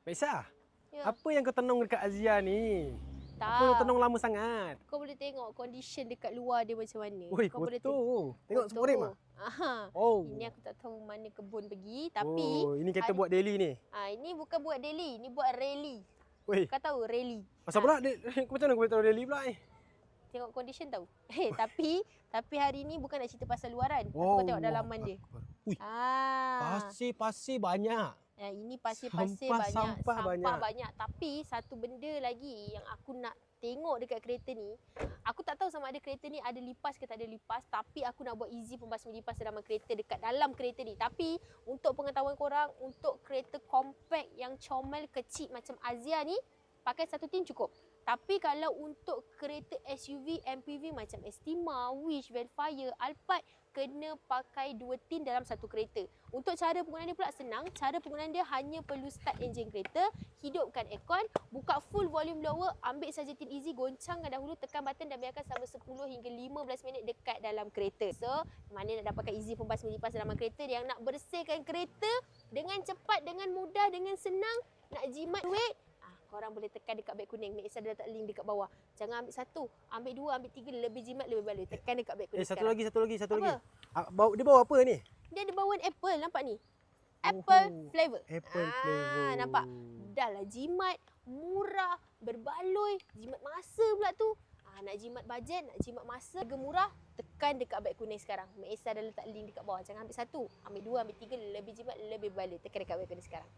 Maisa, Ya. apa yang kau tenung dekat Azia ni? Apa Tak. tenung lama sangat? Kau boleh tengok condition dekat luar dia macam mana. Oi, Kau boleh foto. Tengok foto. sporem ah. Aha. Oh. Ini aku tak tahu mana kebun pergi, tapi Oh, ini kita buat daily ni. ini bukan buat daily, ini buat rally. Weh, Kau tahu rally? pasal pula macam mana kau boleh tahu daily pula ni? Tengok condition tahu. Tapi hari ni bukan nak cerita pasal luaran. Oh, Aku tengok dalaman dia. Ui, pasir-pasir banyak. Ini pasir-pasir banyak, Sampah banyak. Tapi satu benda lagi yang aku nak tengok dekat kereta ni, aku tak tahu sama ada kereta ni ada lipas ke tak ada lipas, tapi aku nak buat easy pembasmi lipas dalam kereta dekat dalam kereta ni. Tapi untuk pengetahuan korang, untuk kereta compact yang comel kecil macam Azia ni, pakai satu tin cukup. Tapi kalau untuk kereta SUV, MPV macam Estima, Wish, Velfire, Alphard, kena pakai 2 tin dalam satu kereta. Untuk cara penggunaan dia pula senang. Cara penggunaan dia hanya perlu start enjin kereta, hidupkan aircon, buka full volume lower, ambil saja tin easy, goncangkan dahulu, tekan button dan biarkan selama 10 hingga 15 minit dekat dalam kereta. So, mana nak dapatkan easy pembasmi lipas dalam kereta yang nak bersihkan kereta dengan cepat, dengan mudah, dengan senang, nak jimat duit, korang boleh tekan dekat beg kuning. Mek Isa dah letak link dekat bawah. Jangan ambil satu, ambil dua, ambil tiga, lebih jimat, lebih baloi. Tekan dekat beg kuning. Satu lagi. Apa? Dia bawa apa ni? Dia ada bawaan apple, nampak ni? Apple flavor. Apple flavor. Nampak? Dah lah jimat, murah, berbaloi, jimat masa pula tu. Nak jimat bajet, nak jimat masa, harga murah, tekan dekat beg kuning sekarang. Mek Isa dah letak link dekat bawah. Jangan ambil satu, ambil dua, ambil tiga, lebih jimat, lebih baloi. Tekan dekat beg kuning sekarang.